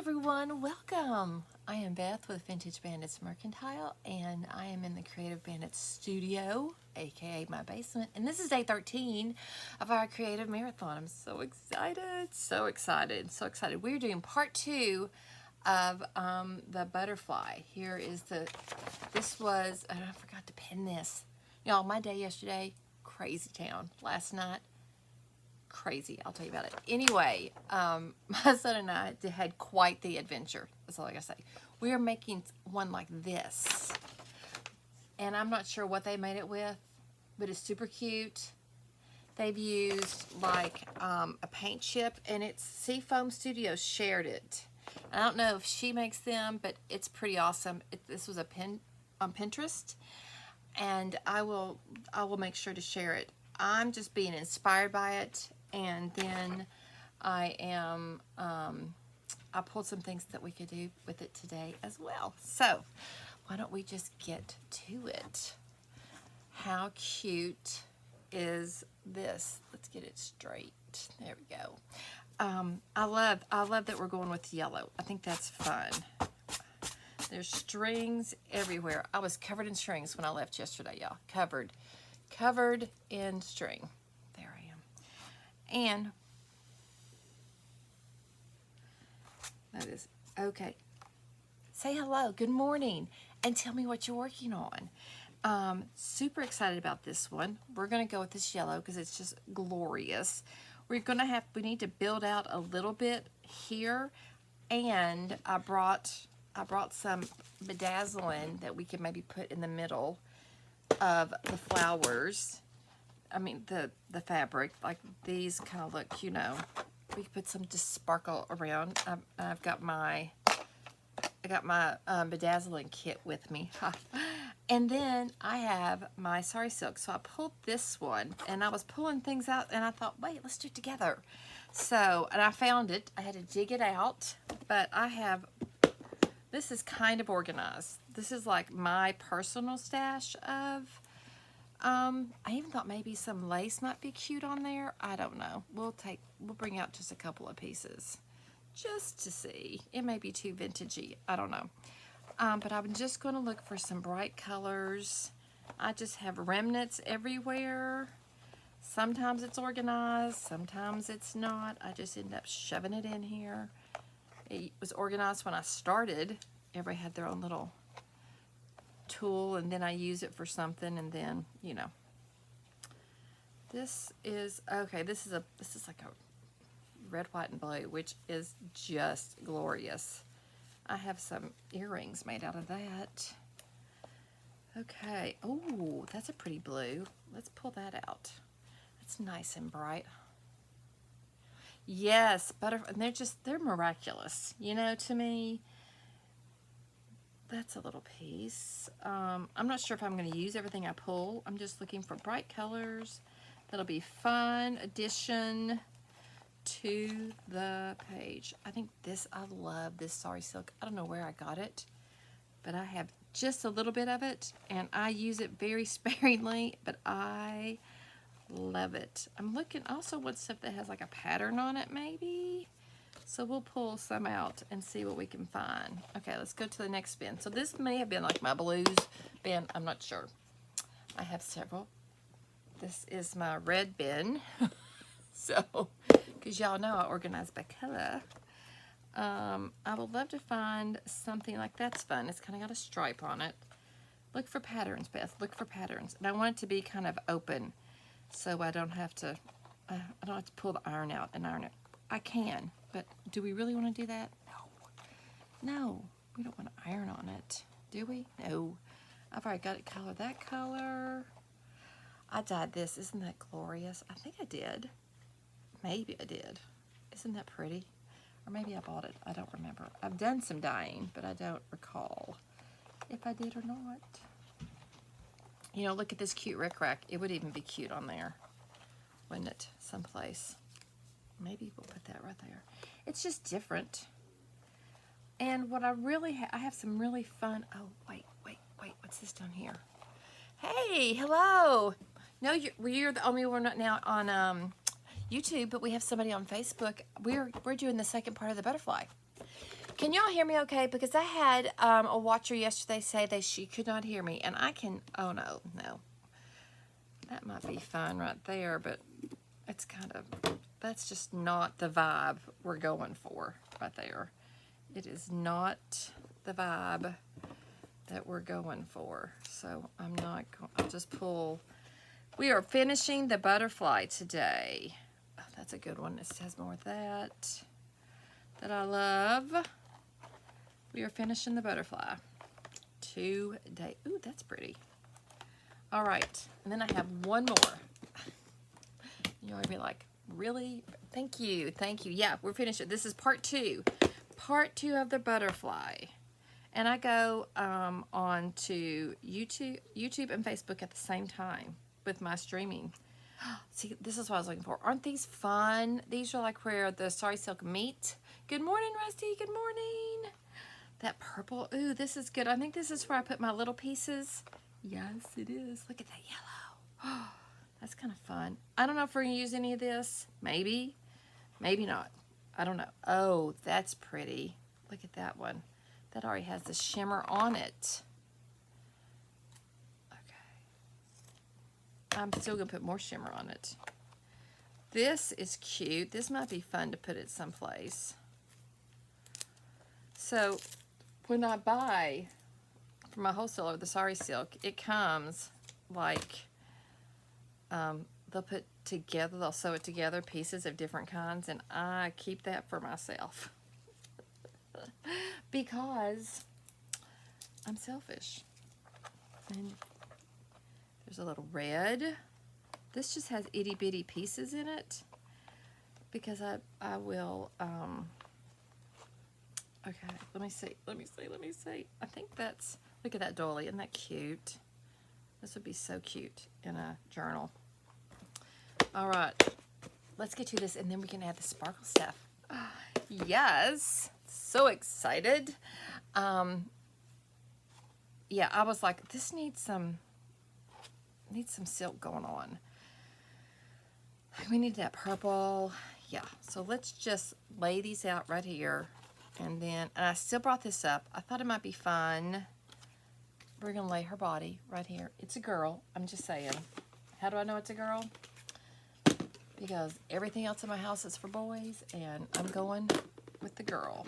everyone, welcome. I am Beth with Vintage Bandits Mercantile, and I am in the Creative Bandits studio, aka my basement, and this is day 13 of our creative marathon. I'm so excited, so excited, so excited. We're doing part 2 of the butterfly. Here is this was, I forgot to pin this. Y'all, my day yesterday, crazy town. Last night, crazy. I'll tell you about it. Anyway, my son and I had quite the adventure. That's all I gotta say. We are making one like this, and I'm not sure what they made it with, but it's super cute. They've used like a paint chip, and it's Seafoam Studios shared it. I don't know if she makes them, but it's pretty awesome. This was a pin on Pinterest, and I will make sure to share it. I'm just being inspired by it. And then I pulled some things that we could do with it today as well. So why don't we just get to it? How cute is this? Let's get it straight. There we go. I love that we're going with yellow. I think that's fun. There's strings everywhere. I was covered in strings when I left yesterday, y'all. Covered in string. And that is okay. Say hello, good morning, and tell me what you're working on. Super excited about this one. We're gonna go with this yellow because it's just glorious. We need to build out a little bit here, and I brought some bedazzling that we could maybe put in the middle of the flowers. I mean the fabric, like these kind of look, you know, we could put some just sparkle around. I got my bedazzling kit with me. And then I have my sari silk. So I pulled this one, and I was pulling things out, and I thought, wait, let's do it together. So, and I found it. I had to dig it out, but this is kind of organized. This is like my personal stash of, I even thought maybe some lace might be cute on there. I don't know. We'll bring out just a couple of pieces just to see. It may be too vintagey. I don't know. But I'm just going to look for some bright colors. I just have remnants everywhere. Sometimes it's organized. Sometimes it's not. I just end up shoving it in here. It was organized when I started. Everybody had their own little tool, and then I use it for something, and then, you know, this is okay. This is like a red, white, and blue, which is just glorious. I have some earrings made out of that. Okay. Oh, that's a pretty blue. Let's pull that out. That's nice and bright. Yes, and they're miraculous, you know, to me. That's a little piece. I'm not sure if I'm going to use everything I pull. I'm just looking for bright colors. That'll be fun addition to the page. I love this sari silk. I don't know where I got it, but I have just a little bit of it, and I use it very sparingly, but I love it. I'm looking also what stuff that has like a pattern on it maybe. So we'll pull some out and see what we can find. Okay, let's go to the next bin. So this may have been like my blues bin. I'm not sure. I have several. This is my red bin. So, because y'all know I organize by color. I would love to find something like that's fun. It's kind of got a stripe on it. Look for patterns, Beth. Look for patterns. And I want it to be kind of open, so I don't have to pull the iron out and iron it. I can, but do we really want to do that? No, we don't want to iron on it, do we? No. I've already got it colored that color. I dyed this. Isn't that glorious? I think I did. Maybe I did. Isn't that pretty? Or maybe I bought it. I don't remember. I've done some dyeing, but I don't recall if I did or not. You know, look at this cute rickrack. It would even be cute on there, wouldn't it? Someplace. Maybe we'll put that right there. It's just different. And what I really I have some really fun. Oh, wait. What's this down here? Hey, hello. No, you're the only one right now on YouTube, but we have somebody on Facebook. We're doing the second part of the butterfly. Can y'all hear me okay? Because I had a watcher yesterday say that she could not hear me. And I can, oh no. That might be fine right there, but it's kind of, that's just not the vibe we're going for right there. It is not the vibe that we're going for. So I'm not going, I'll just pull. We are finishing the butterfly today. Oh, that's a good one. It has more of that I love. We are finishing the butterfly today. Ooh, that's pretty. All right, and then I have one more. You'll be like, really? Thank you. Yeah, we're finished. This is part 2. Part 2 of the butterfly. And I go on to YouTube and Facebook at the same time with my streaming. See, this is what I was looking for. Aren't these fun? These are like where the Sari Silk meet. Good morning, Rusty. Good morning. That purple. Ooh, this is good. I think this is where I put my little pieces. Yes, it is. Look at that yellow. That's kind of fun. I don't know if we're going to use any of this. Maybe. Maybe not. I don't know. Oh, that's pretty. Look at that one. That already has the shimmer on it. Okay. I'm still going to put more shimmer on it. This is cute. This might be fun to put it someplace. So, when I buy from my wholesaler the Sari Silk, it comes like, they'll put together, they'll sew it together, pieces of different kinds, and I keep that for myself. Because I'm selfish. And there's a little red. This just has itty bitty pieces in it. Because I will, okay, let me see. I think that's, look at that doily, isn't that cute? This would be so cute in a journal. All right, let's get to this and then we can add the sparkle stuff. Yes, so excited. Yeah, I was like, this needs some silk going on. We need that purple. Yeah, so let's just lay these out right here. And then, and I still brought this up. I thought it might be fun. We're gonna lay her body right here. It's a girl, I'm just saying. How do I know it's a girl? Because everything else in my house is for boys, and I'm going with the girl.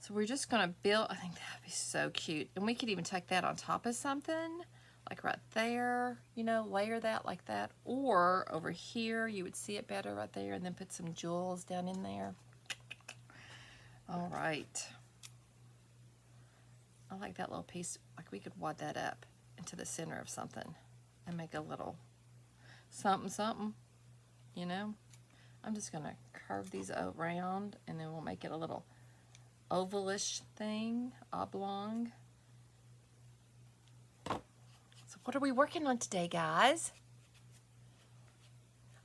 So we're just gonna build, I think that'd be so cute. And we could even take that on top of something, like right there, you know, layer that like that. Or over here, you would see it better right there, and then put some jewels down in there. All right. I like that little piece. Like we could wad that up into the center of something and make a little something, you know. I'm just gonna curve these around, and then we'll make it a little ovalish thing, oblong. So what are we working on today, guys?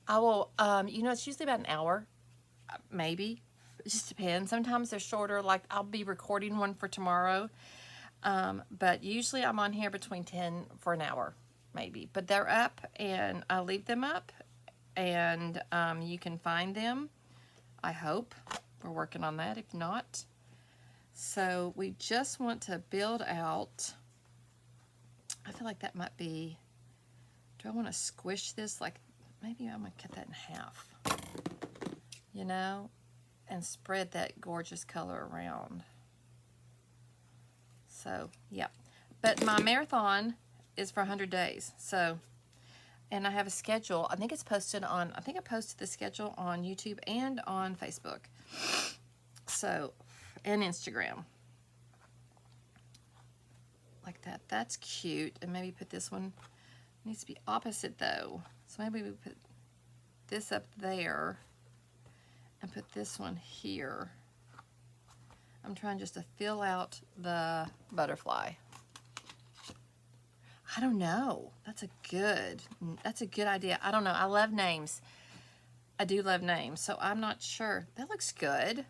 I will, you know, it's usually about an hour, maybe. It just depends. Sometimes they're shorter, like I'll be recording one for tomorrow. But usually I'm on here between 10 for an hour, maybe. But they're up, and I leave them up, and you can find them, I hope. We're working on that, if not. So we just want to build out, I feel like that might be, do I want to squish this? Like, maybe I'm going to cut that in half, you know, and spread that gorgeous color around. So, yeah. But my marathon is for 100 days. So, and I have a schedule. I think it's posted on, I think I posted the schedule on YouTube and on Facebook. So, and Instagram. Like that. That's cute. And maybe put this one, it needs to be opposite though. So maybe we put this up there and put this one here. I'm trying just to fill out the butterfly. I don't know. That's a good idea. I don't know. I love names. I do love names, so I'm not sure. That looks good.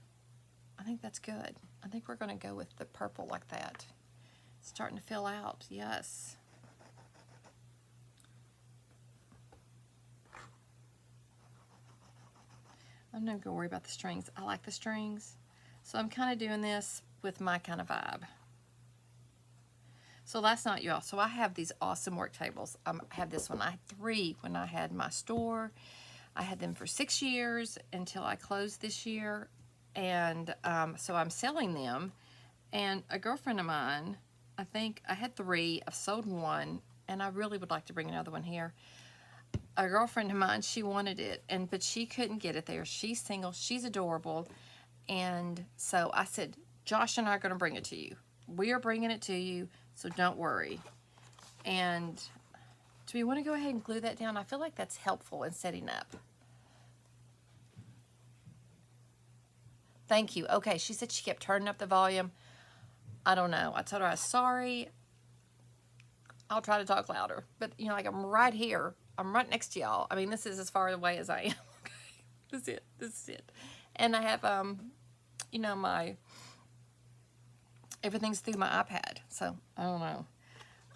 I think that's good. I think we're going to go with the purple like that. It's starting to fill out. Yes. I'm not going to worry about the strings. I like the strings. So I'm kind of doing this with my kind of vibe. So last night, y'all, so I have these awesome work tables. I have this one. I had 3 when I had my store. I had them for 6 years until I closed this year. And so I'm selling them. And a girlfriend of mine, I think I had 3. I've sold 1. And I really would like to bring another one here. A girlfriend of mine, she wanted it, but she couldn't get it there. She's single. She's adorable. And so I said, Josh and I are going to bring it to you. We are bringing it to you, so don't worry. And do we want to go ahead and glue that down? I feel like that's helpful in setting up. Thank you. Okay, she said she kept turning up the volume. I don't know. I told her I was sorry. I'll try to talk louder. But, you know, like I'm right here. I'm right next to y'all. I mean, this is as far away as I am. Okay, this is it. This is it. And I have, you know, everything's through my iPad. So, I don't know.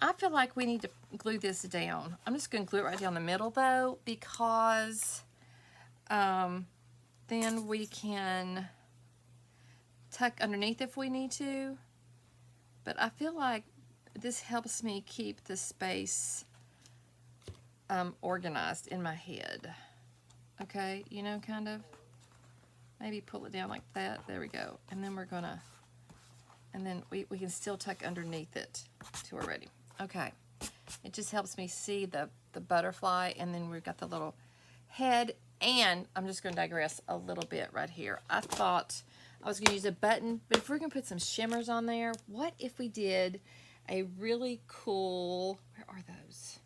I feel like we need to glue this down. I'm just going to glue it right down the middle, though, because then we can tuck underneath if we need to. But I feel like this helps me keep the space organized in my head. Okay, you know, kind of. Maybe pull it down like that. There we go. And then we're gonna, and then we can still tuck underneath it till we're ready. Okay. It just helps me see the butterfly, and then we've got the little head. And I'm just gonna digress a little bit right here. I thought I was gonna use a button, but if we're gonna put some shimmers on there, what if we did a really cool, where are those?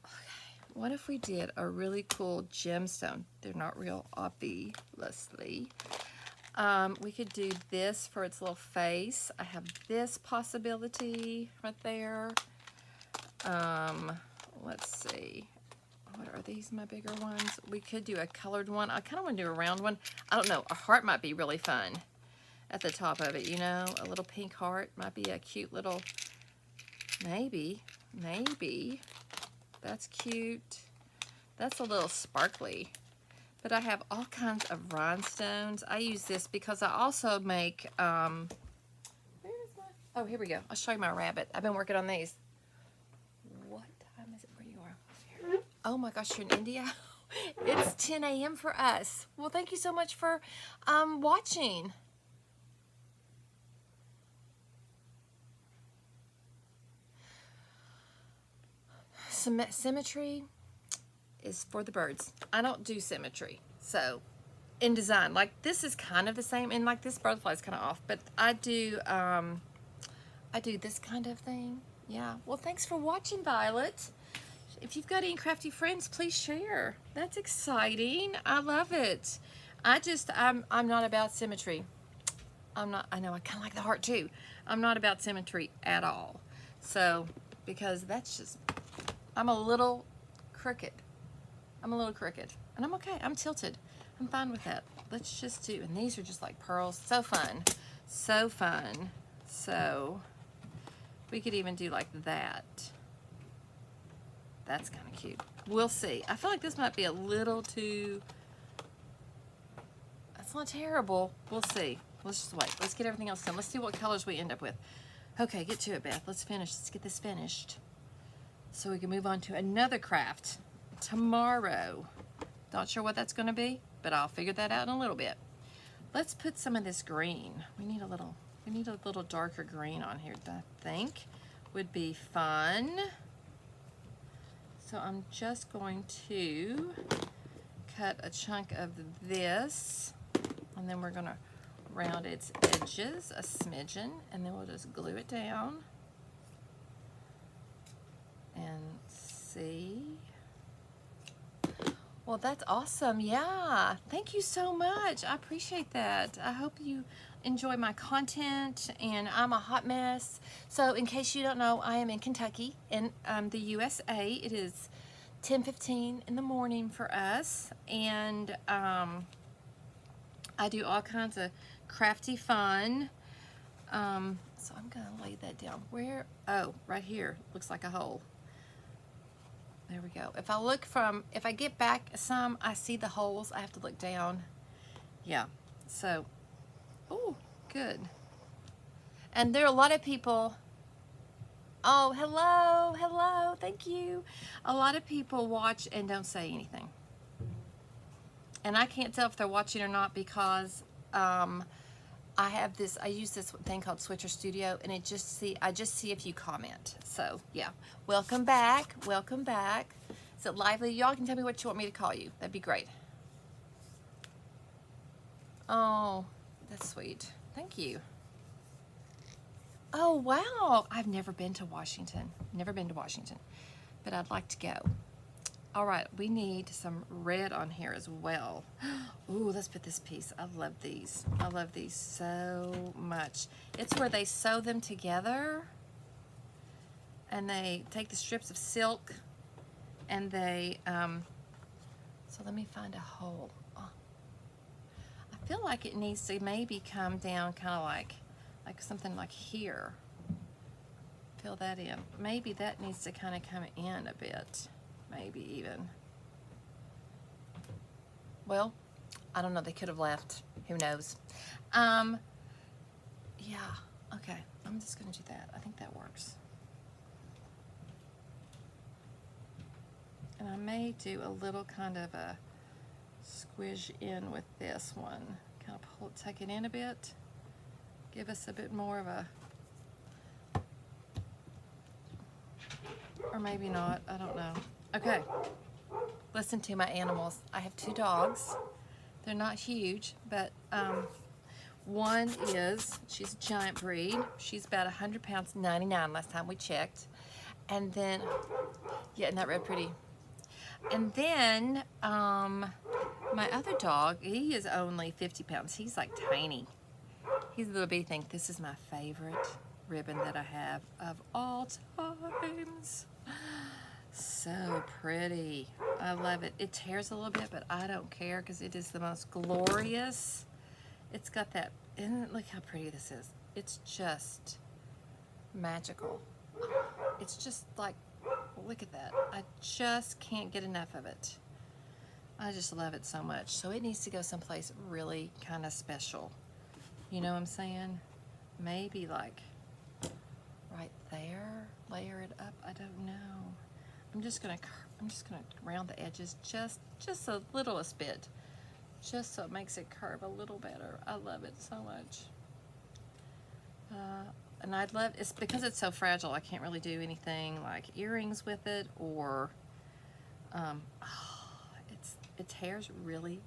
Okay, what if we did a really cool gemstone? They're not real, obviously. We could do this for its little face. I have this possibility right there. Let's see. What are these, my bigger ones? We could do a colored one. I kind of want to do a round one. I don't know. A heart might be really fun at the top of it, you know? A little pink heart might be a cute little, maybe. That's cute. That's a little sparkly. But I have all kinds of rhinestones. I use this because I also make, where is my, oh, here we go. I'll show you my rabbit. I've been working on these. What time is it where you are? Here. Oh my gosh, you're in India? It's 10 a.m. for us. Well, thank you so much for watching. Symmetry is for the birds. I don't do symmetry. So in design, like this is kind of the same, and like this butterfly is kind of off, but I do this kind of thing. Yeah. Well, thanks for watching, Violet. If you've got any crafty friends, please share. That's exciting. I love it. I'm not about symmetry. I know I kind of like the heart too. I'm not about symmetry at all. So, because that's just, I'm a little crooked. And I'm okay. I'm tilted. I'm fine with that. Let's just do, and these are just like pearls. So fun. So fun. So, we could even do like that. That's kind of cute. We'll see. I feel like this might be a little too, that's not terrible. We'll see. Let's just wait. Let's get everything else done. Let's see what colors we end up with. Okay, get to it, Beth. Let's finish. Let's get this finished so we can move on to another craft tomorrow. Not sure what that's going to be, but I'll figure that out in a little bit. Let's put some of this green. We need a little darker green on here, I think would be fun. So I'm just going to cut a chunk of this, and then we're going to round its edges a smidgen, and then we'll just glue it down and see. Well, that's awesome. Yeah, thank you so much. I appreciate that. I hope you enjoy my content, and I'm a hot mess. So in case you don't know, I am in Kentucky in the USA. It is 10:15 in the morning for us, and I do all kinds of crafty fun. So I'm gonna lay that down. Where? Oh, right here. Looks like a hole. There we go. If I get back some, I see the holes. I have to look down. Yeah. So Oh, good. And there are a lot of people. Oh, hello, hello, thank you. A lot of people watch and don't say anything. And I can't tell if they're watching or not because I use this thing called Switcher Studio, and I just see if you comment. So yeah, welcome back, welcome back. Is it lively? Y'all can tell me what you want me to call you. That'd be great. Oh, that's sweet. Thank you. Oh, wow. I've never been to Washington. Never been to Washington, but I'd like to go. All right, we need some red on here as well. Ooh, let's put this piece. I love these. I love these so much. It's where they sew them together, and they take the strips of silk, and they, so let me find a hole. Oh. I feel like it needs to maybe come down kind of like something like here. Fill that in. Maybe that needs to kind of come in a bit. Maybe even. Well, I don't know. They could have left. Who knows? Yeah. Okay. I'm just going to do that. I think that works. And I may do a little kind of a squish in with this one. Kind of tuck it in a bit. Give us a bit more of a, or maybe not, I don't know. Okay, listen to my animals. I have 2 dogs. They're not huge, but one she's a giant breed. She's about 100 pounds, 99 last time we checked. And then, yeah, isn't that red pretty? And then my other dog, he is only 50 pounds. He's like tiny. He's a little bitty thing. This is my favorite ribbon that I have of all times. So pretty. I love it. It tears a little bit, but I don't care because it is the most glorious. It's got that, look how pretty this is. It's just magical. It's just like, look at that. I just can't get enough of it. I just love it so much. So it needs to go someplace really kind of special. You know what I'm saying? Maybe like right there. Layer it up. I don't know. I'm just gonna round the edges just a littlest bit, just so it makes it curve a little better. I love it so much. And I'd love, it's because it's so fragile. I can't really do anything like earrings with it, or it tears really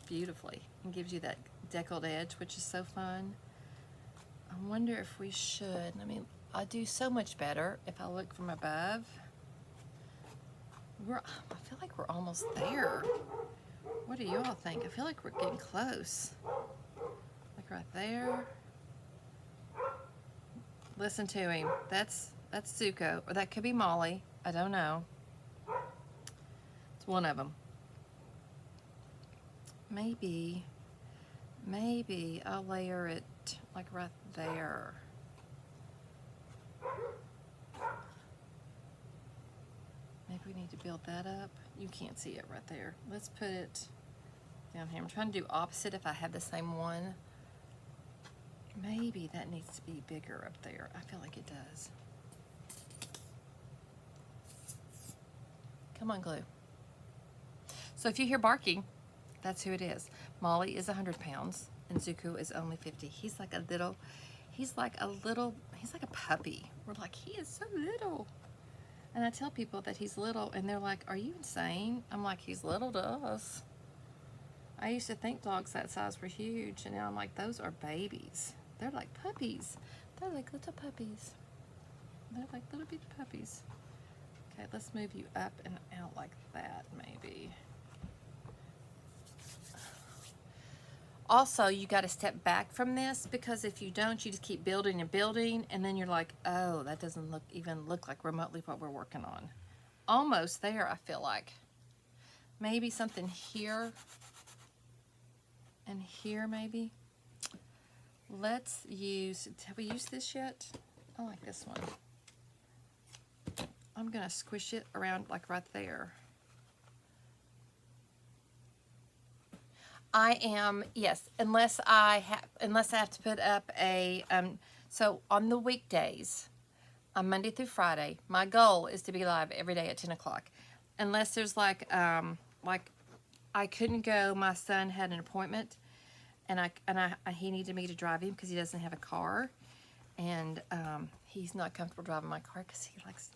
beautifully and gives you that deckled edge, which is so fun. I wonder if we should. I mean, I do so much better if I look from above. I feel like we're almost there. What do you all think? I feel like we're getting close. Like right there. Listen to him. That's Zuko, or that could be Molly. I don't know. It's one of them. Maybe I'll layer it like right there. Maybe we need to build that up. You can't see it right there. Let's put it down here. I'm trying to do opposite if I have the same one. Maybe that needs to be bigger up there. I feel like it does. Come on, glue. So if you hear barking, that's who it is. Molly is 100 pounds and Zuko is only 50. He's like a puppy. We're like, he is so little. And I tell people that he's little and they're like, are you insane? I'm like, he's little to us. I used to think dogs that size were huge, and now I'm like, those are babies. They're like puppies. They're like little puppies. They're like little bitty puppies. Okay, let's move you up and out like that, maybe. Also, you got to step back from this, because if you don't, you just keep building and building, and then you're like, oh, that doesn't even look like remotely what we're working on. Almost there, I feel like. Maybe something here and here, maybe. Let's use, have we used this yet? I like this one. I'm gonna squish it around like right there. I am, yes, unless I have to put up a, so on the weekdays, on Monday through Friday, my goal is to be live every day at 10 o'clock. Unless there's like I couldn't go, my son had an appointment, and he needed me to drive him because he doesn't have a car, and he's not comfortable driving my car because he likes,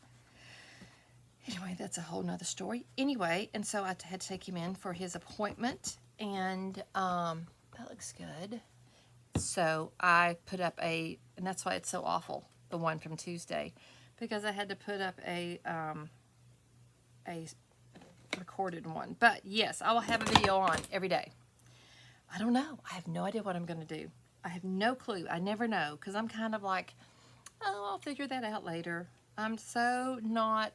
anyway, that's a whole nother story. Anyway, and so I had to take him in for his appointment, and that looks good. So I put up and that's why it's so awful, the one from Tuesday, because I had to put up a recorded one. But yes, I will have a video on every day. I don't know. I have no idea what I'm going to do. I have no clue. I never know, because I'm kind of like, oh, I'll figure that out later. I'm so not,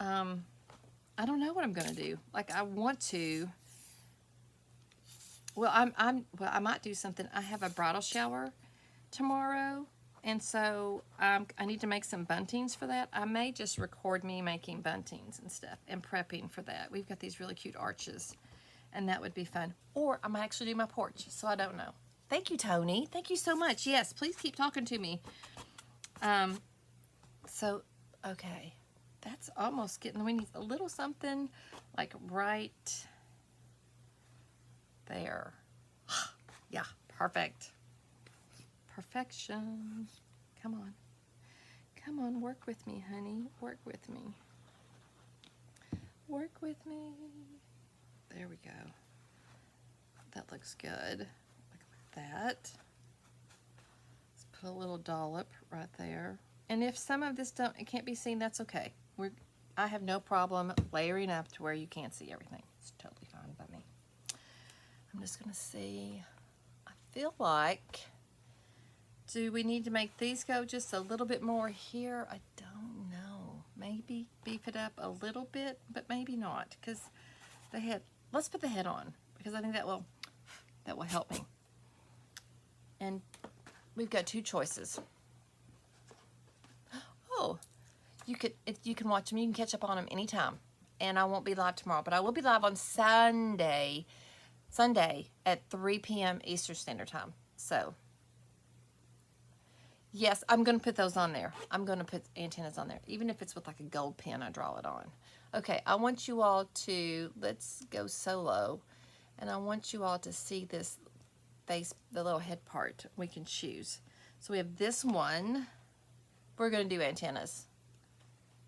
I don't know what I'm going to do. Like, I want to, well, I might do something. I have a bridal shower tomorrow, and so I need to make some buntings for that. I may just record me making buntings and stuff and prepping for that. We've got these really cute arches, and that would be fun. Or I might actually do my porch, so I don't know. Thank you, Tony. Thank you so much. Yes, please keep talking to me. So, okay. That's almost getting, we need a little something like right there. Yeah, perfect. Perfection. Come on. Come on, work with me, honey. Work with me. Work with me. There we go. That looks good. Like that. Let's put a little dollop right there. And if some of this it can't be seen, that's okay. I have no problem layering up to where you can't see everything. It's totally fine by me. I'm just gonna see. I feel like, do we need to make these go just a little bit more here? I don't know. Maybe beef it up a little bit, but maybe not, because the head, let's put the head on, because I think that will help me. And we've got two choices. Oh, you can watch them. You can catch up on them anytime. And I won't be live tomorrow, but I will be live on Sunday at 3 p.m. Eastern Standard Time. So, yes, I'm going to put those on there. I'm going to put antennas on there. Even if it's with like a gold pen, I draw it on. Okay, I want you all to, let's go solo. And I want you all to see this face, the little head part we can choose. So we have this one. We're going to do antennas.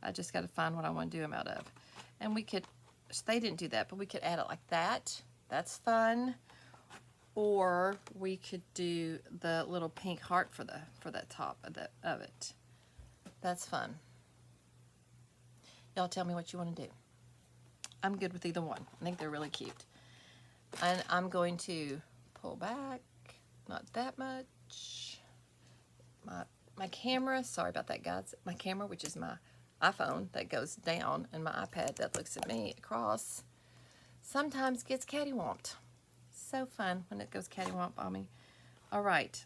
I just got to find what I want to do them out of. And we could, they didn't do that, but we could add it like that. That's fun. Or we could do the little pink heart for that top of it. That's fun. Y'all tell me what you want to do. I'm good with either one. I think they're really cute. And I'm going to pull back, not that much. My camera, sorry about that, guys. My camera, which is my iPhone that goes down, and my iPad that looks at me across, sometimes gets cattywamped. So fun when it goes cattywomp on me. All right,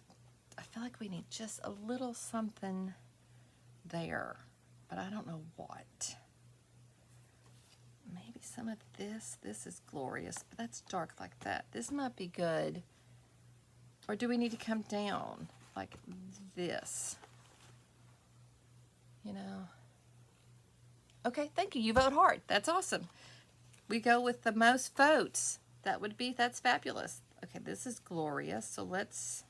I feel like we need just a little something there, but I don't know what. Maybe some of this. This is glorious, but that's dark like that. This might be good. Or do we need to come down like this? You know. Okay, thank you. You vote hard. That's awesome. We go with the most votes. That's fabulous. Okay, this is glorious. So let's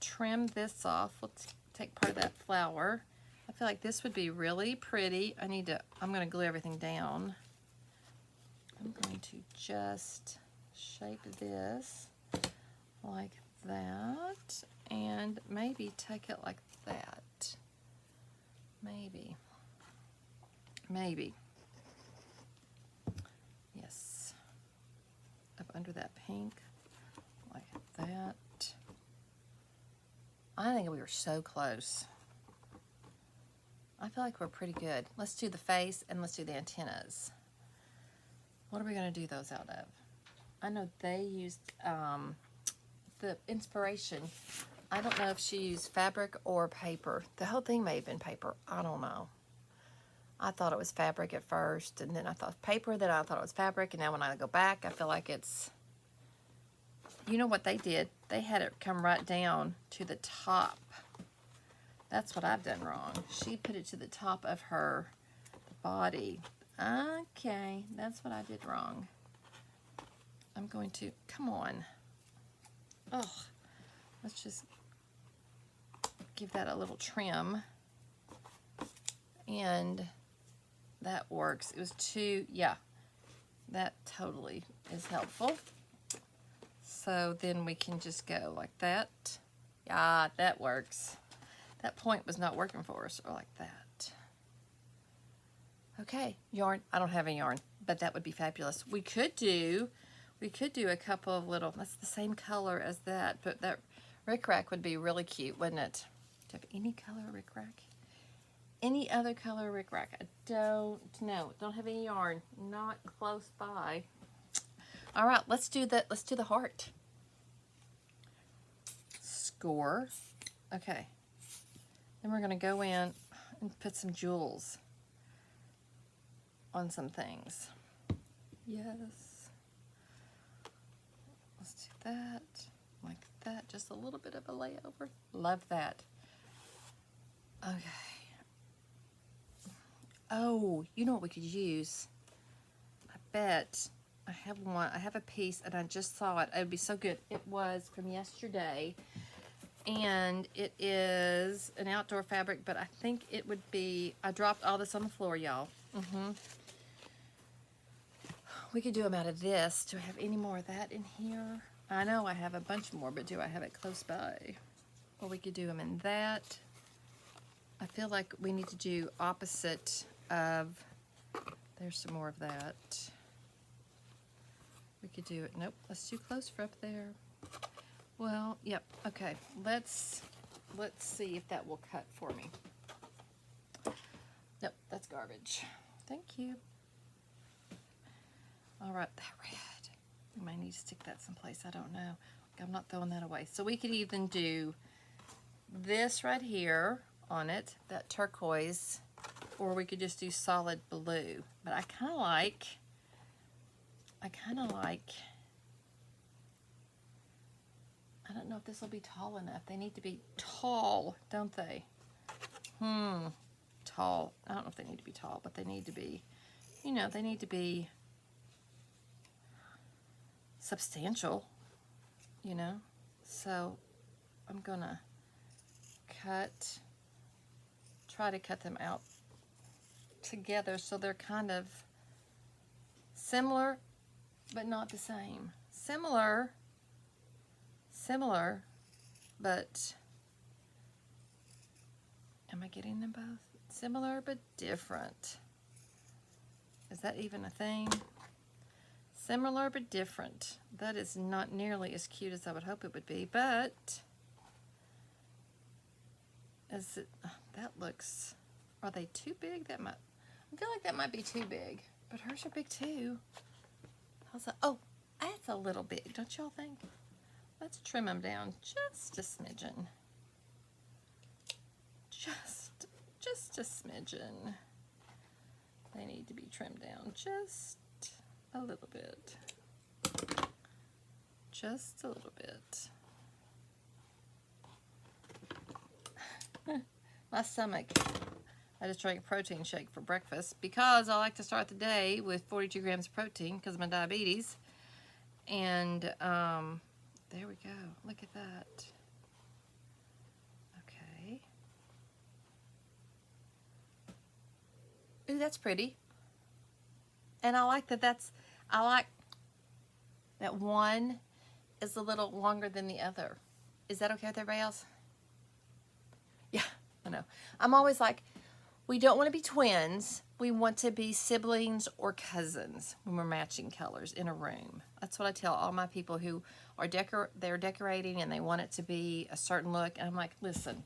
trim this off. Let's take part of that flower. I feel like this would be really pretty. I'm going to glue everything down. I'm going to just shape this like that, and maybe take it like that. Maybe. Yes. Up under that pink, like that. I think we were so close. I feel like we're pretty good. Let's do the face and let's do the antennas. What are we going to do those out of? I know they used the inspiration. I don't know if she used fabric or paper. The whole thing may have been paper. I don't know. I thought it was fabric at first, and then I thought paper, then I thought it was fabric, and now when I go back, I feel like it's, you know what they did? They had it come right down to the top. That's what I've done wrong. She put it to the top of her body. Okay, that's what I did wrong. I'm going to, come on. Oh, let's just give that a little trim. And that works. It was too, yeah, that totally is helpful. So then we can just go like that. Yeah, that works. That point was not working for us, or like that. Okay, yarn. I don't have any yarn, but that would be fabulous. We could do a couple of little, that's the same color as that, but that rickrack would be really cute, wouldn't it? Do you have any color rickrack? Any other color rickrack? I don't know. Don't have any yarn. Not close by. All right, let's do the heart. Score. Okay. Then we're going to go in and put some jewels on some things. Yes. Let's do that. Like that. Just a little bit of a layover. Love that. Okay. Oh, you know what we could use? I bet I have one. I have a piece and I just saw it. It would be so good. It was from yesterday. And it is an outdoor fabric, but I think it would be, I dropped all this on the floor, y'all. We could do them out of this. Do I have any more of that in here? I know I have a bunch more, but do I have it close by? Or we could do them in that. I feel like we need to do opposite of, there's some more of that. We could do it, nope, that's too close for up there. Well, yep, okay, let's see if that will cut for me. Nope, that's garbage. Thank you. All right, that red. We might need to stick that someplace, I don't know. I'm not throwing that away. So we could even do this right here on it, that turquoise, or we could just do solid blue. But I kind of like, I don't know if this will be tall enough. They need to be tall, don't they? Tall. I don't know if they need to be tall, but they need to be, you know, they need to be substantial, you know? So I'm gonna try to cut them out together so they're kind of similar, but not the same. Similar, but am I getting them both? Similar but different. Is that even a thing? Similar but different. That is not nearly as cute as I would hope it would be, but is it, that looks, are they too big? That might, I feel like that might be too big, but hers are big too. How's that? Oh, that's a little big, don't y'all think? Let's trim them down just a smidgen. Just a smidgen. They need to be trimmed down just a little bit. Just a little bit. My stomach, I just drank a protein shake for breakfast because I like to start the day with 42 grams of protein because of my diabetes. And there we go. Look at that. Okay. Ooh, that's pretty. And I like that I like that one is a little longer than the other. Is that okay with everybody else? Yeah, I know. I'm always like, we don't want to be twins. We want to be siblings or cousins when we're matching colors in a room. That's what I tell all my people who are they're decorating and they want it to be a certain look. And I'm like, listen,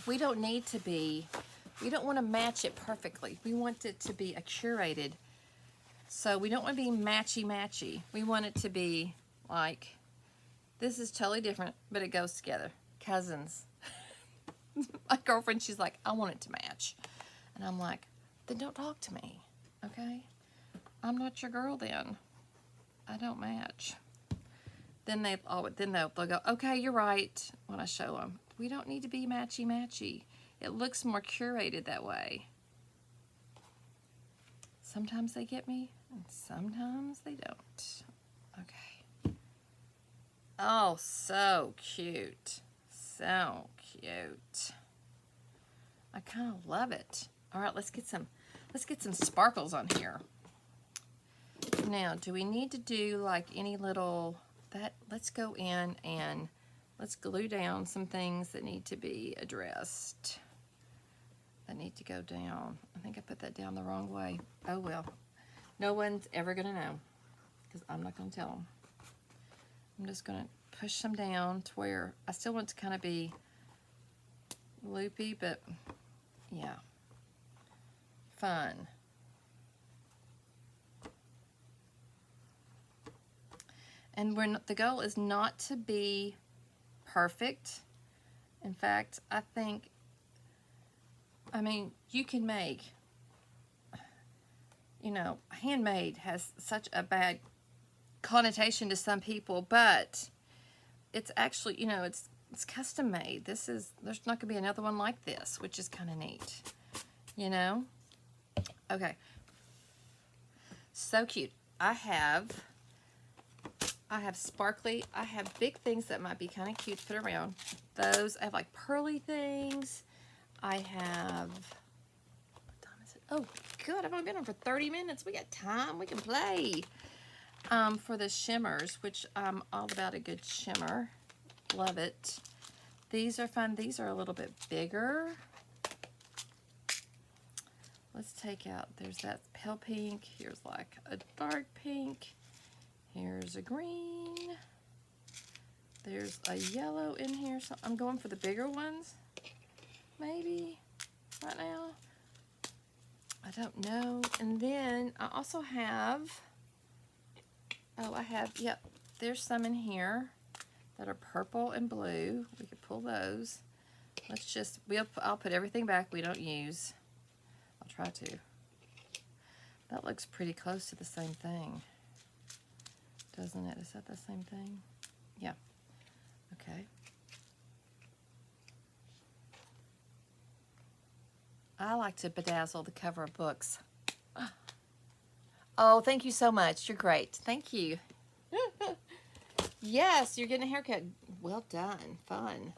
we don't need to be, we don't want to match it perfectly. We want it to be a curated. So we don't want to be matchy-matchy. We want it to be like, this is totally different, but it goes together. Cousins. My girlfriend, she's like, I want it to match. And I'm like, then don't talk to me, okay? I'm not your girl then. I don't match. Then they'll go, okay, you're right, when I show them. We don't need to be matchy-matchy. It looks more curated that way. Sometimes they get me, and sometimes they don't. Okay. Oh, so cute. So cute. I kind of love it. All right, let's get some sparkles on here. Now, do we need to do like any little let's go in and let's glue down some things that need to be addressed. That need to go down. I think I put that down the wrong way. Oh well. No one's ever gonna know because I'm not gonna tell them. I'm just gonna push them down to where I still want to kind of be loopy, but yeah, fun. And the goal is not to be perfect. In fact, I mean, you can make, you know, handmade has such a bad connotation to some people, but it's actually, you know, it's custom made. There's not going to be another one like this, which is kind of neat, you know? Okay. So cute. I have sparkly, I have big things that might be kind of cute to put around. Those, I have like pearly things. I have, what time is it? Oh, good, I've only been on for 30 minutes. We got time, we can play. For the shimmers, which I'm all about a good shimmer. Love it. These are fun. These are a little bit bigger. Let's take out, there's that pale pink. Here's like a dark pink. Here's a green. There's a yellow in here. So I'm going for the bigger ones, maybe, right now. I don't know. And then I also have, yep, there's some in here that are purple and blue. We could pull those. Let's just, I'll put everything back we don't use. I'll try to. That looks pretty close to the same thing, doesn't it? Is that the same thing? Yeah. Okay. I like to bedazzle the cover of books. Oh, thank you so much. You're great. Thank you. Yes, you're getting a haircut. Well done. Fun.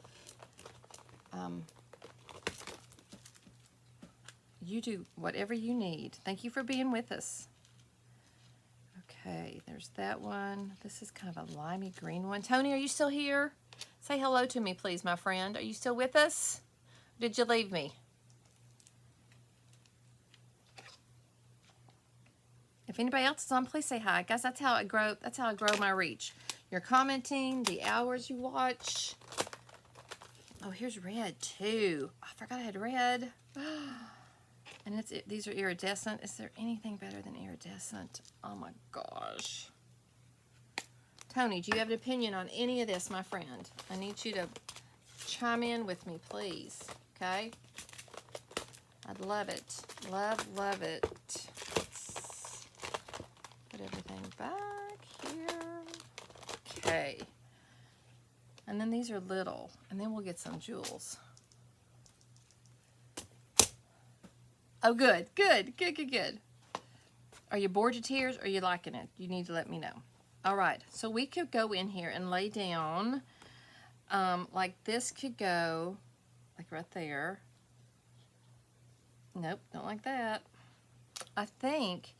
You do whatever you need. Thank you for being with us. Okay, there's that one. This is kind of a limey green one. Tony, are you still here? Say hello to me, please, my friend. Are you still with us? Did you leave me? If anybody else is on, please say hi. Guys, that's how I grow my reach. You're commenting, the hours you watch. Oh, here's red too. I forgot I had red. And these are iridescent. Is there anything better than iridescent? Oh my gosh. Tony, do you have an opinion on any of this, my friend? I need you to chime in with me, please. Okay? I'd love it. Love it. Put everything back here. Okay. And then these are little. And then we'll get some jewels. Oh, good. Are you bored to tears or are you liking it? You need to let me know. All right. So we could go in here and lay down. Like this could go like right there. Nope, don't like that. I think,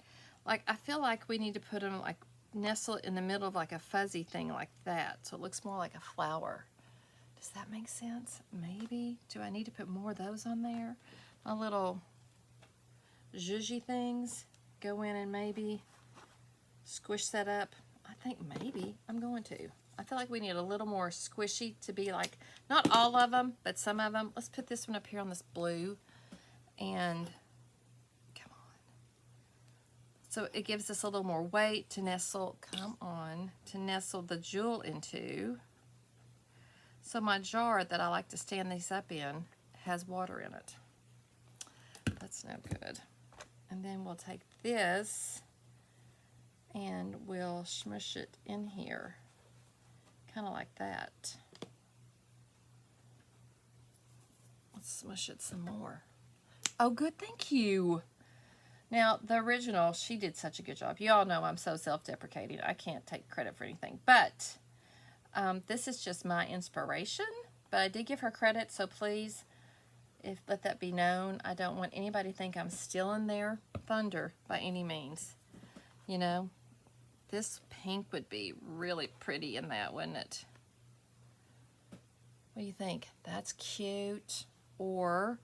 like, I feel like we need to put them, like, nestle in the middle of, like, a fuzzy thing like that. So it looks more like a flower. Does that make sense? Maybe. Do I need to put more of those on there? My little zhuzhy things. Go in and maybe squish that up. I think maybe I'm going to. I feel like we need a little more squishy to be like, not all of them, but some of them. Let's put this one up here on this blue. And come on. So it gives us a little more weight to nestle, to nestle the jewel into. So my jar that I like to stand these up in has water in it. that's no good. And then we'll take this and we'll smush it in here, kind of like that. Let's smush it some more. Oh, good, thank you. Now, the original, she did such a good job. You all know I'm so self-deprecating. I can't take credit for anything. But this is just my inspiration. But I did give her credit, so please, let that be known. I don't want anybody to think I'm stealing their thunder by any means. You know, this pink would be really pretty in that, wouldn't it? What do you think? That's cute. Or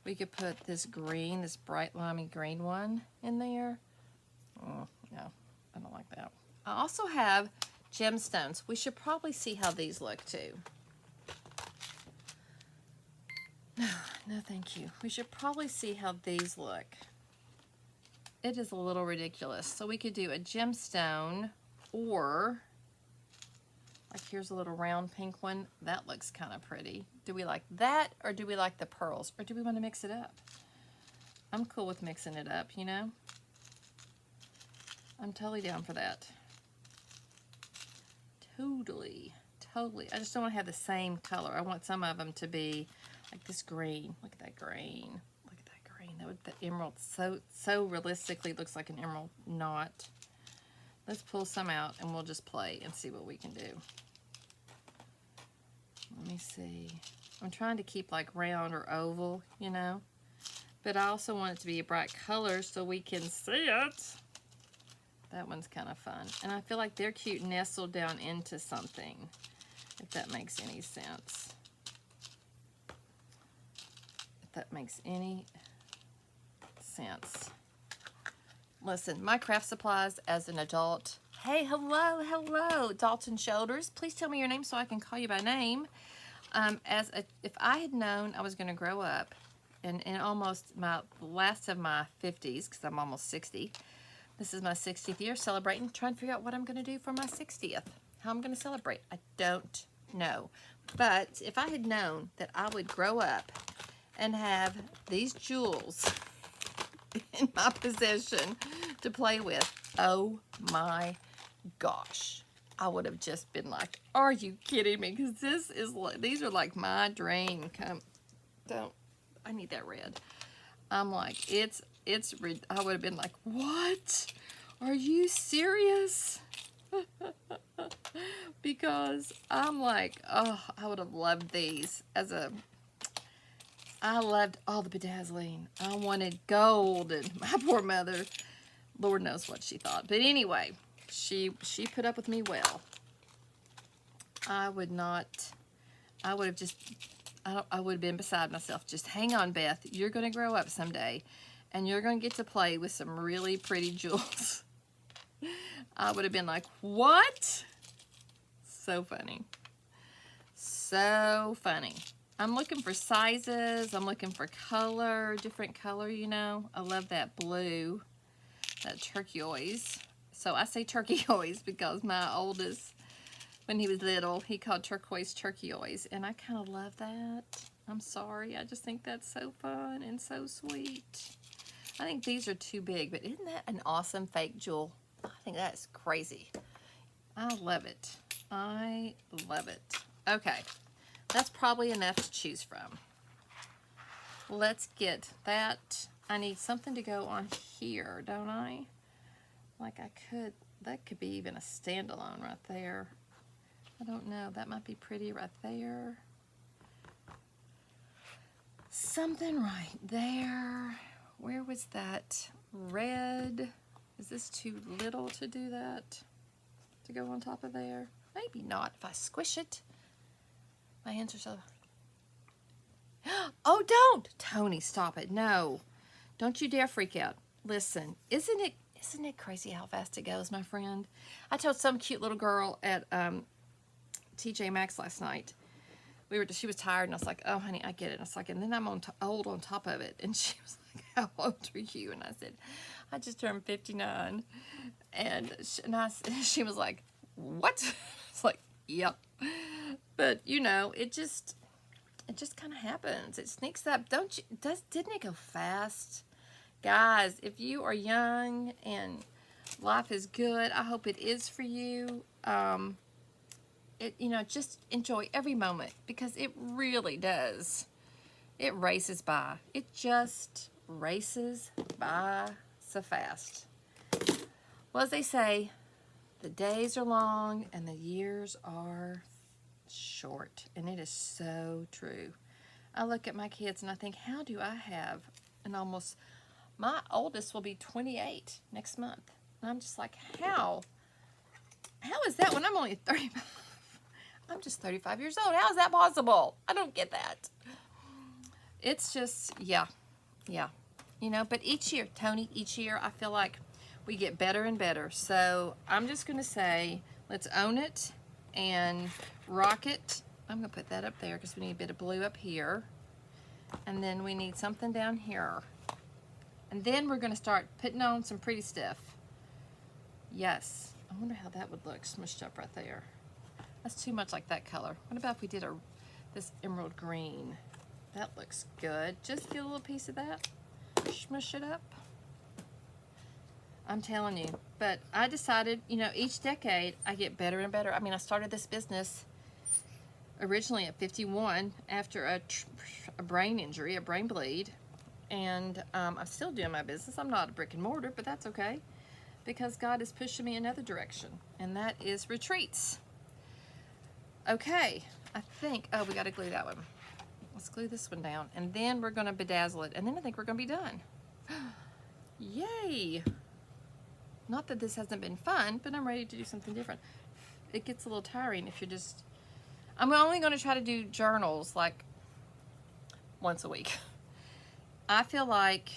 we could put this green, this bright limey green one in there. Oh, no, I don't like that. I also have gemstones. We should probably see how these look too. No, thank you. We should probably see how these look. It is a little ridiculous. So we could do a gemstone, or like here's a little round pink one. That looks kind of pretty. Do we like that, or do we like the pearls, or do we want to mix it up? I'm cool with mixing it up, you know? I'm totally down for that. Totally. I just don't want to have the same color. I want some of them to be like this green. Look at that green. Look at that green. That would, the emerald so realistically looks like an emerald knot. Let's pull some out and we'll just play and see what we can do. Let me see. I'm trying to keep like round or oval, you know, but I also want it to be a bright color so we can see it. That one's kind of fun. And I feel like they're cute nestled down into something, if that makes any sense. If that makes any sense. Listen, my craft supplies as an adult. Hey, hello, Dalton Shoulders. Please tell me your name so I can call you by name. If I had known I was going to grow up in almost my last of my 50s, because I'm almost 60. This is my 60th year celebrating, trying to figure out what I'm going to do for my 60th. How I'm going to celebrate. I don't know. But if I had known that I would grow up and have these jewels in my possession to play with, oh my gosh, I would have just been like, are you kidding me? Because these are like my dream. I need that red. I'm like, I would have been like, what? Are you serious? Because I'm like, oh, I would have loved these I loved all the bedazzling. I wanted gold, and my poor mother, Lord knows what she thought. But anyway, she put up with me well. I would have been beside myself. Just hang on, Beth. You're going to grow up someday, and you're going to get to play with some really pretty jewels. I would have been like, what? So funny. So funny. I'm looking for sizes. I'm looking for color, different color, you know. I love that blue, that turquoise. So I say turquoise because my oldest, when he was little, he called turquoise. And I kind of love that. I'm sorry. I just think that's so fun and so sweet. I think these are too big, but isn't that an awesome fake jewel? I think that's crazy. I love it. I love it. Okay. That's probably enough to choose from. Let's get that. I need something to go on here, don't I? Like that could be even a standalone right there. I don't know. That might be pretty right there. Something right there. Where was that red? Is this too little to do that? To go on top of there? Maybe not if I squish it. My hands are so... Oh, don't! Tony, stop it. No. Don't you dare freak out. Listen, isn't it crazy how fast it goes, my friend? I told some cute little girl at TJ Maxx last night. She was tired, and I was like, oh, honey, I get it. And I was like, and then I'm old on top of it. And she was like, how old are you? And I said, I just turned 59. And she was like, what? It's like, yep. But, you know, it just kind of happens. It sneaks up. Didn't it go fast? Guys, if you are young and life is good, I hope it is for you. Just enjoy every moment, because it really does. It races by. It just races by so fast. Well, as they say, the days are long and the years are short, and it is so true. I look at my kids and I think, how do I have my oldest will be 28 next month. And I'm just like, how is that when I'm only 35? I'm just 35 years old. How is that possible? I don't get that. It's just, yeah. But each year, Tony, I feel like we get better and better. So I'm just going to say, let's own it and rock it. I'm going to put that up there because we need a bit of blue up here. And then we need something down here. And then we're going to start putting on some pretty stuff. Yes. I wonder how that would look smushed up right there. That's too much like that color. What about if we did this emerald green? That looks good. Just get a little piece of that. Smush it up. I'm telling you. But I decided, each decade I get better and better. I mean, I started this business originally at 51 after a brain injury, a brain bleed. And I'm still doing my business. I'm not a brick and mortar, but that's okay, because God is pushing me another direction, and that is retreats. Okay, I think, we got to glue that one. Let's glue this one down, and then we're going to bedazzle it, and then I think we're going to be done. Yay! Not that this hasn't been fun, but I'm ready to do something different. It gets a little tiring if you're just... I'm only going to try to do journals like once a week. I feel like...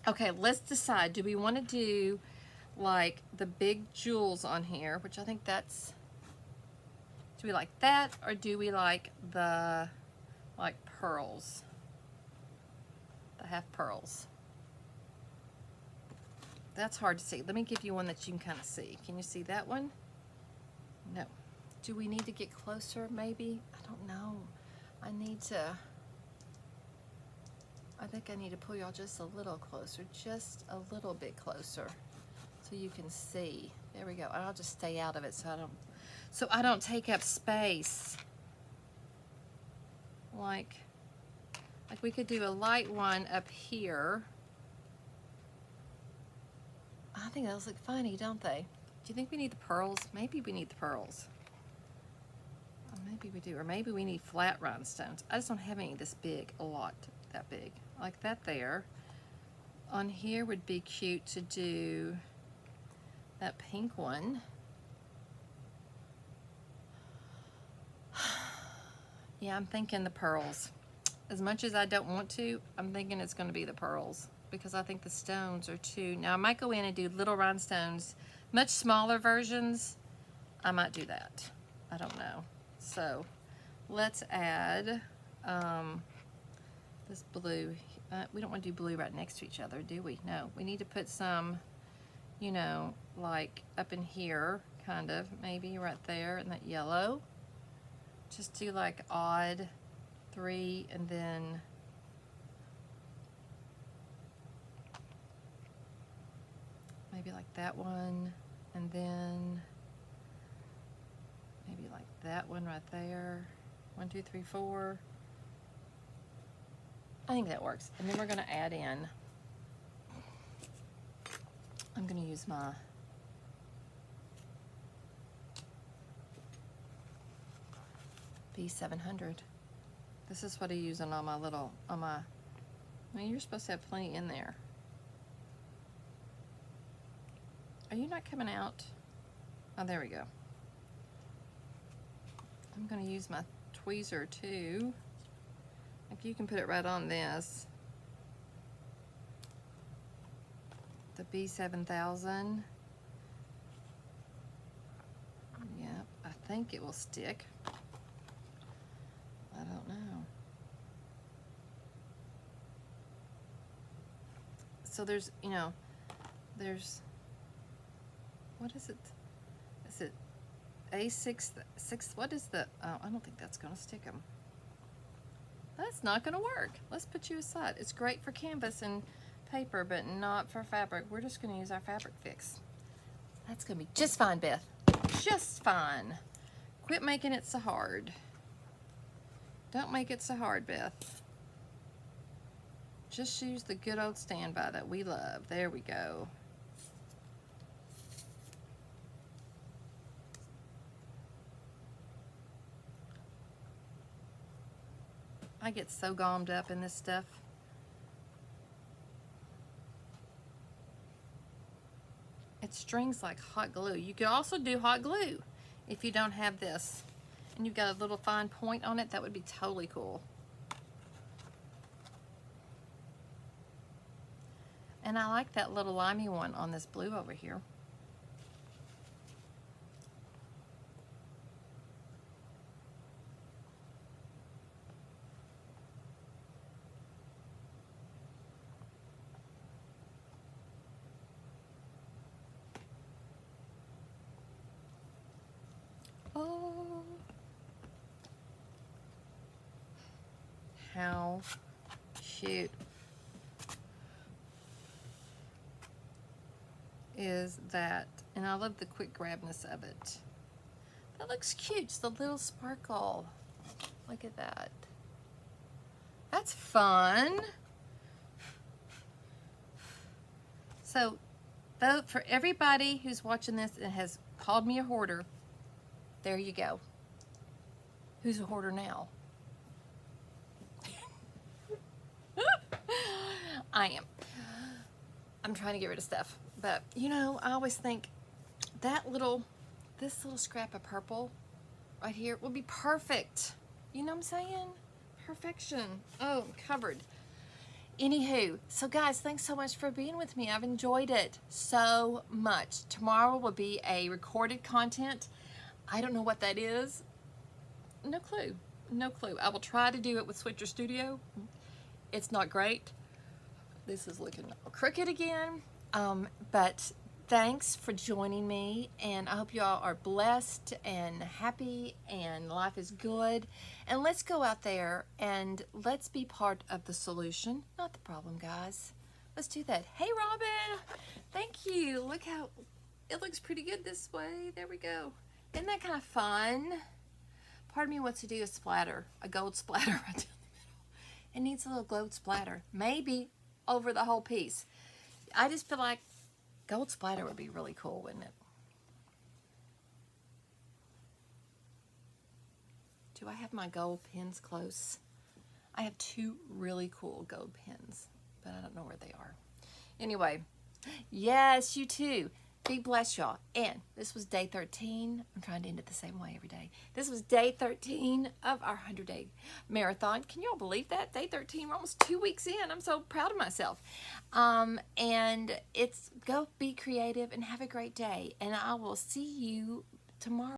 Okay, let's decide. Do we want to do like the big jewels on here, which I think that's... Do we like that, or do we like the pearls? The half pearls. That's hard to see. Let me give you one that you can kind of see. Can you see that one? No. Do we need to get closer, maybe? I don't know. I think I need to pull y'all just a little closer, just a little bit closer, so you can see. There we go. And I'll just stay out of it so I don't take up space. Like we could do a light one up here. I think those look funny, don't they? Do you think we need the pearls? Maybe we need the pearls. Or maybe we do. Or maybe we need flat rhinestones. I just don't have any this big, a lot that big. Like that there. On here would be cute to do that pink one. Yeah, I'm thinking the pearls. As much as I don't want to, I'm thinking it's going to be the pearls, because I think the stones are too... Now, I might go in and do little rhinestones, much smaller versions. I might do that. I don't know. So, let's add this blue. We don't want to do blue right next to each other, do we? No. We need to put some, like up in here, kind of, maybe right there, and that yellow. Just do like odd 3, and then maybe like that one, and then maybe like that one right there. 1, 2, 3, 4. I think that works. And then we're going to add in, I'm going to use my B700. This is what I use on all my little, I mean, you're supposed to have plenty in there. Are you not coming out? Oh, there we go. I'm going to use my tweezer too. Like, you can put it right on this. The B7000. Yep, I think it will stick. I don't know. So there's, there's, what is it? Is it A6, what is the, oh, I don't think that's going to stick them. That's not going to work. Let's put you aside. It's great for canvas and paper, but not for fabric. We're just going to use our fabric fix. That's going to be just fine, Beth. Just fine. Quit making it so hard. Don't make it so hard, Beth. Just use the good old standby that we love. There we go. I get so gommed up in this stuff. It strings like hot glue. You could also do hot glue if you don't have this. And you've got a little fine point on it. That would be totally cool. And I like that little limey one on this blue over here. Oh, how cute is that? And I love the quick grabness of it. That looks cute, just a little sparkle. Look at that. That's fun. So, though, for everybody who's watching this and has called me a hoarder, there you go. Who's a hoarder now? I am. I'm trying to get rid of stuff. But, you know, I always think this little scrap of purple right here would be perfect. You know what I'm saying? Perfection. Oh, I'm covered. Anywho, so guys, thanks so much for being with me. I've enjoyed it so much. Tomorrow will be a recorded content. I don't know what that is. No clue. No clue. I will try to do it with Switcher Studio. It's not great. This is looking crooked again. But thanks for joining me, and I hope you all are blessed and happy and life is good. And let's go out there and let's be part of the solution, not the problem, guys. Let's do that. Hey, Robin. Thank you. Look how it looks pretty good this way. There we go. Isn't that kind of fun? Part of me wants to do a splatter, a gold splatter right down the middle. It needs a little gold splatter, maybe over the whole piece. I just feel like gold splatter would be really cool, wouldn't it? Do I have my gold pens close? I have two really cool gold pens, but I don't know where they are. Anyway, yes, you too. Be blessed, y'all. And this was day 13. I'm trying to end it the same way every day. This was day 13 of our 100-day marathon. Can y'all believe that? Day 13, we're almost 2 weeks in. I'm so proud of myself. And it's go be creative and have a great day. And I will see you tomorrow.